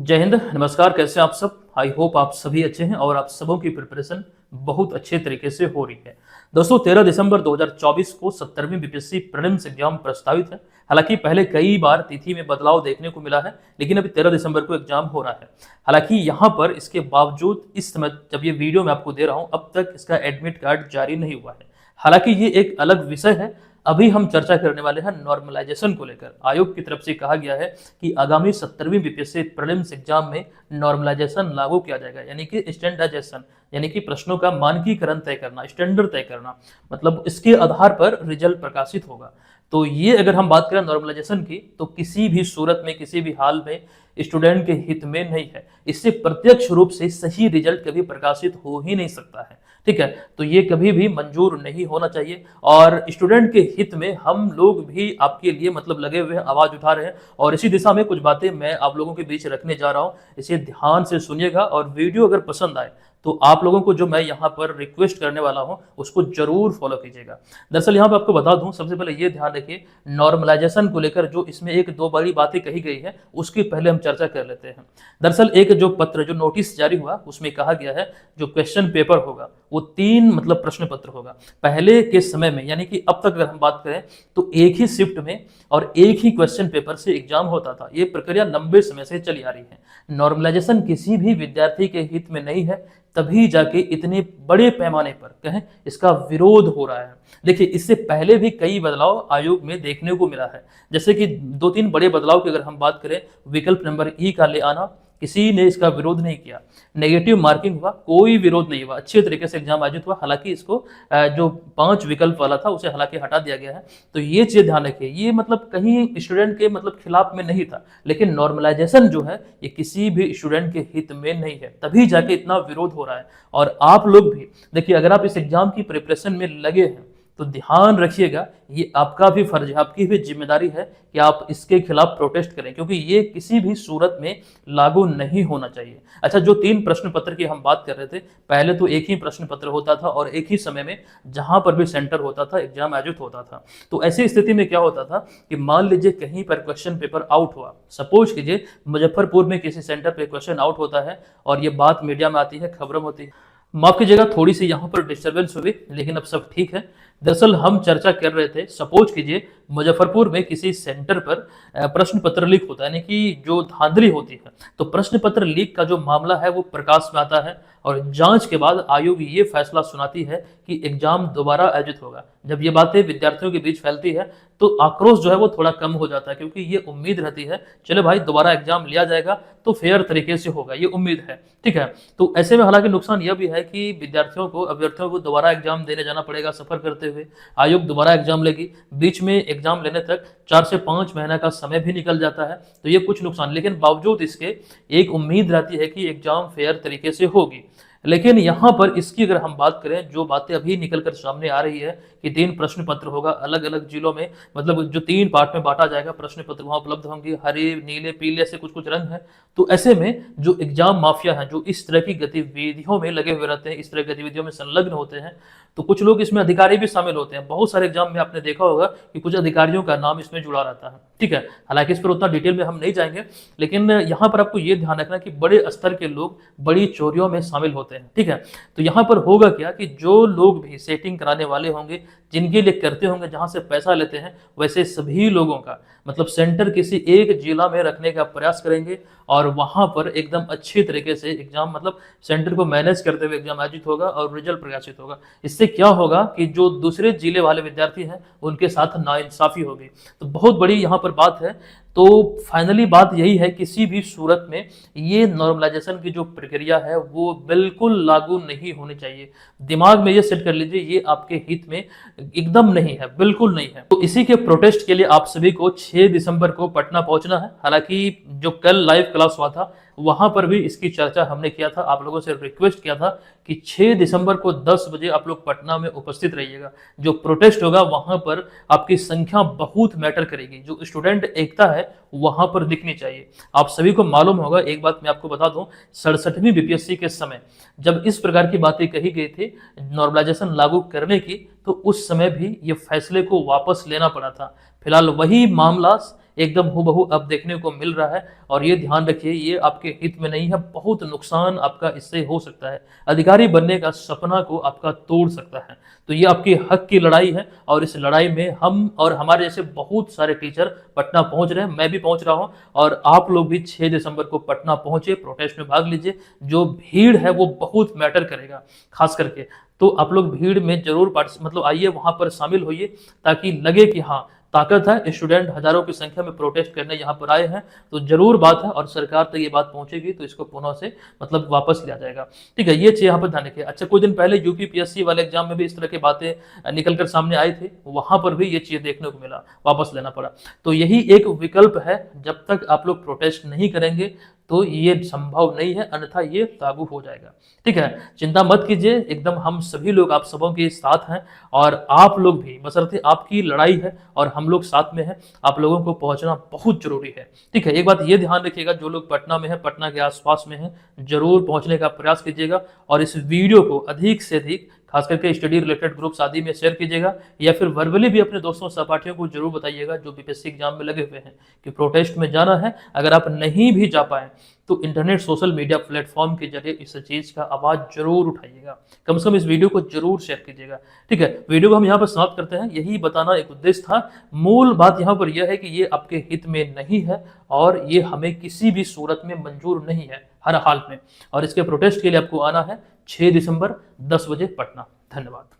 जय हिंद, नमस्कार। कैसे हैं आप सब? आई होप आप सभी अच्छे हैं और आप सबों की प्रिपरेशन बहुत अच्छे तरीके से हो रही है। दोस्तों, 13 दिसंबर 2024 को 70वीं बीपीएससी प्रीलिम्स एग्जाम प्रस्तावित है। हालांकि पहले कई बार तिथि में बदलाव देखने को मिला है, लेकिन अभी 13 दिसंबर को एग्जाम हो रहा है। हालांकि यहाँ पर इसके बावजूद इस समय जब ये वीडियो मैं आपको दे रहा हूँ, अब तक इसका एडमिट कार्ड जारी नहीं हुआ है। हालांकि ये एक अलग विषय है। अभी हम चर्चा करने वाले हैं नॉर्मलाइजेशन को लेकर। आयोग की तरफ से कहा गया है कि आगामी 70वीं बीपीएससी प्रीलिम्स एग्जाम में नॉर्मलाइजेशन लागू किया जाएगा, यानी कि स्टैंडर्डाइजेशन, यानी कि प्रश्नों का मानकीकरण तय करना, स्टैंडर्ड तय करना, मतलब इसके आधार पर रिजल्ट प्रकाशित होगा। तो ये अगर हम बात करें नॉर्मलाइजेशन की, तो किसी भी सूरत में, किसी भी हाल में स्टूडेंट के हित में नहीं है। इससे प्रत्यक्ष रूप से सही रिजल्ट कभी प्रकाशित हो ही नहीं सकता है। ठीक है, तो ये कभी भी मंजूर नहीं होना चाहिए और स्टूडेंट के हित में हम लोग भी आपके लिए मतलब लगे हुए हैं, आवाज उठा रहे हैं और इसी दिशा में कुछ बातें मैं आप लोगों के बीच रखने जा रहा हूं। इसे ध्यान से सुनिएगा और वीडियो अगर पसंद आए तो आप लोगों को जो मैं यहाँ पर रिक्वेस्ट करने वाला हूँ उसको जरूर फॉलो कीजिएगा। दरअसल यहाँ पर आपको बता दूं, सबसे पहले ये ध्यान रखिए, नॉर्मलाइजेशन को लेकर जो इसमें एक दो बड़ी बातें कही गई है उसकी पहले हम चर्चा कर लेते हैं। दरअसल एक जो पत्र, जो नोटिस जारी हुआ, उसमें कहा गया है जो क्वेश्चन पेपर होगा वो 3 मतलब प्रश्न पत्र होगा। पहले के समय में, यानी कि अब तक अगर हम बात करें तो एक ही शिफ्ट में और एक ही क्वेश्चन पेपर से एग्जाम होता था। ये प्रक्रिया लंबे समय से चली आ रही है। नॉर्मलाइजेशन किसी भी विद्यार्थी के हित में नहीं है, तभी जाके इतने बड़े पैमाने पर कहें इसका विरोध हो रहा है। देखिए, इससे पहले भी कई बदलाव आयोग में देखने को मिला है। जैसे कि 2-3 बड़े बदलाव की अगर हम बात करें, विकल्प नंबर ई का ले आना, किसी ने इसका विरोध नहीं किया। नेगेटिव मार्किंग हुआ, कोई विरोध नहीं हुआ, अच्छे तरीके से एग्जाम आयोजित हुआ। हालांकि इसको जो 5 विकल्प वाला था उसे हालांकि हटा दिया गया है। तो ये चीज ध्यान रखिए, ये मतलब कहीं स्टूडेंट के मतलब खिलाफ में नहीं था, लेकिन नॉर्मलाइजेशन जो है ये किसी भी स्टूडेंट के हित में नहीं है, तभी जाके इतना विरोध हो रहा है। और आप लोग भी देखिए, अगर आप इस एग्जाम की प्रिपरेशन में लगे हैं तो ध्यान रखिएगा, ये आपका भी फर्ज है, आपकी भी जिम्मेदारी है कि आप इसके खिलाफ प्रोटेस्ट करें, क्योंकि ये किसी भी सूरत में लागू नहीं होना चाहिए। अच्छा, जो 3 प्रश्न पत्र की हम बात कर रहे थे, पहले तो एक ही प्रश्न पत्र होता था और एक ही समय में जहां पर भी सेंटर होता था एग्जाम आयोजित होता था। तो ऐसी स्थिति में क्या होता था कि मान लीजिए कहीं पर क्वेश्चन पेपर आउट हुआ, सपोज कीजिए मुजफ्फरपुर में किसी सेंटर पे क्वेश्चन आउट होता है और ये बात मीडिया में आती है, खबरों में होती है। माफ कीजिएगा, थोड़ी सी यहाँ पर डिस्टर्बेंस हुई, लेकिन अब सब ठीक है। दरअसल हम चर्चा कर रहे थे, सपोज कीजिए मुजफ्फरपुर में किसी सेंटर पर प्रश्न पत्र लीक होता है, यानी कि जो धांधली होती है। तो प्रश्न पत्र लीक का जो मामला है वो प्रकाश में आता है और जांच के बाद आयोग ये फैसला सुनाती है कि एग्जाम दोबारा आयोजित होगा। जब ये बातें विद्यार्थियों के बीच फैलती है तो आक्रोश जो है वो थोड़ा कम हो जाता है, क्योंकि ये उम्मीद रहती है चलो भाई दोबारा एग्जाम लिया जाएगा तो फेयर तरीके से होगा, ये उम्मीद है। ठीक है, तो ऐसे में हालांकि नुकसान यह भी है कि विद्यार्थियों को, अभ्यर्थियों को दोबारा एग्जाम देने जाना पड़ेगा सफर करते हुए। आयोग दोबारा एग्जाम लेगी, बीच में एग्जाम लेने तक 4 से 5 महीने का समय भी निकल जाता है। तो ये कुछ नुकसान, लेकिन बावजूद इसके एक उम्मीद रहती है कि एग्जाम फेयर तरीके से होगी। लेकिन यहाँ पर इसकी अगर हम बात करें, जो बातें अभी निकल कर सामने आ रही है कि 3 प्रश्न पत्र होगा अलग अलग जिलों में, मतलब जो 3 पार्ट में बांटा जाएगा प्रश्न पत्र, वहां उपलब्ध होंगे हरे, नीले, पीले, ऐसे कुछ कुछ रंग है। तो ऐसे में जो एग्जाम माफिया है, जो इस तरह की गतिविधियों में लगे हुए रहते हैं, इस तरह की गतिविधियों में संलग्न होते हैं, तो कुछ लोग इसमें अधिकारी भी शामिल होते हैं। बहुत सारे एग्जाम में आपने देखा होगा कि कुछ अधिकारियों का नाम इसमें जुड़ा रहता है। ठीक है, हालांकि इस पर उतना डिटेल में हम नहीं जाएंगे, लेकिन यहाँ पर आपको ये ध्यान रखना कि बड़े स्तर के लोग बड़ी चोरियों में शामिल होते हैं। ठीक है, तो यहाँ पर होगा क्या कि जो लोग भी सेटिंग कराने वाले होंगे, जिनके लिए करते होंगे, जहां से पैसा लेते हैं, वैसे सभी लोगों का मतलब सेंटर किसी एक जिला में रखने का प्रयास करेंगे और वहां पर एकदम अच्छी तरीके से एग्जाम, मतलब सेंटर को मैनेज करते हुए एग्जाम आयोजित होगा और रिजल्ट प्रकाशित होगा। इससे क्या होगा कि जो दूसरे जिले वाले विद्यार्थी हैं उनके साथ नाइंसाफी होगी। तो बहुत बड़ी यहाँ पर बात है। तो फाइनली बात यही है, किसी भी सूरत में ये नॉर्मलाइजेशन की जो प्रक्रिया है वो बिल्कुल लागू नहीं होनी चाहिए। दिमाग में ये सेट कर लीजिए, ये आपके हित में एकदम नहीं है, बिल्कुल नहीं है। तो इसी के प्रोटेस्ट के लिए आप सभी को 6 दिसंबर को पटना पहुंचना है। हालांकि जो कल लाइव क्लास हुआ था वहां पर भी इसकी चर्चा हमने किया था, आप लोगों से रिक्वेस्ट किया था कि 6 दिसंबर को 10 बजे आप लोग पटना में उपस्थित रहिएगा। जो प्रोटेस्ट होगा वहां पर आपकी संख्या बहुत मैटर करेगी, जो स्टूडेंट एकता है वहां पर दिखनी चाहिए। आप सभी को मालूम होगा, एक बात मैं आपको बता दूं, 67वीं बीपीएससी के समय जब इस प्रकार की बातें कही गई थी नॉर्मलाइजेशन लागू करने की, तो उस समय भी ये फैसले को वापस लेना पड़ा था। फिलहाल वही मामला एकदम हूबहू अब देखने को मिल रहा है। और ये ध्यान रखिए, ये आपके हित में नहीं है, बहुत नुकसान आपका इससे हो सकता है। अधिकारी बनने का सपना को आपका तोड़ सकता है। तो ये आपके हक की लड़ाई है और इस लड़ाई में हम और हमारे जैसे बहुत सारे टीचर पटना पहुंच रहे हैं, मैं भी पहुंच रहा हूं और आप लोग भी 6 दिसंबर को पटना पहुंचे, प्रोटेस्ट में भाग लीजिए। जो भीड़ है वो बहुत मैटर करेगा खास करके। तो आप लोग भीड़ में जरूर मतलब आइए, वहां पर शामिल होइए ताकि लगे कि हाँ ताकत है, स्टूडेंट हजारों की संख्या में प्रोटेस्ट करने यहाँ पर आए हैं। तो जरूर बात है और सरकार तक ये बात पहुंचेगी तो इसको पुनः से मतलब वापस लिया जाएगा। ठीक है, ये चीज यहाँ पर ध्यान रखिए। अच्छा, कुछ दिन पहले यूपीपीएससी वाले एग्जाम में भी इस तरह की बातें निकल कर सामने आई थी, वहां पर भी ये चीज देखने को मिला, वापस लेना पड़ा। तो यही एक विकल्प है, जब तक आप लोग प्रोटेस्ट नहीं करेंगे तो ये संभव नहीं है, अन्यथा ये लागू हो जाएगा। ठीक है, चिंता मत कीजिए, एकदम हम सभी लोग आप सबों के साथ हैं और आप लोग भी, बशर्ते आपकी लड़ाई है और हम लोग साथ में हैं, आप लोगों को पहुंचना बहुत जरूरी है। ठीक है, एक बात ये ध्यान रखिएगा, जो लोग पटना में है, पटना के आसपास में है, जरूर पहुंचने का प्रयास कीजिएगा और इस वीडियो को अधिक से अधिक खास करके स्टडी रिलेटेड ग्रुप्स आदि में शेयर कीजिएगा या फिर वर्बली भी अपने दोस्तों सहपाठियों को जरूर बताइएगा जो बीपीएससी एग्जाम में लगे हुए हैं कि प्रोटेस्ट में जाना है। अगर आप नहीं भी जा पाए तो इंटरनेट सोशल मीडिया प्लेटफॉर्म के जरिए इस चीज का आवाज जरूर उठाइएगा, कम से कम इस वीडियो को जरूर शेयर कीजिएगा। ठीक है, वीडियो को हम यहाँ पर समाप्त करते हैं, यही बताना एक उद्देश्य था। मूल बात यहाँ पर यह है कि ये आपके हित में नहीं है और ये हमें किसी भी सूरत में मंजूर नहीं है, हर हाल में। और इसके प्रोटेस्ट के लिए आपको आना है 6 दिसंबर 10 बजे पटना। धन्यवाद।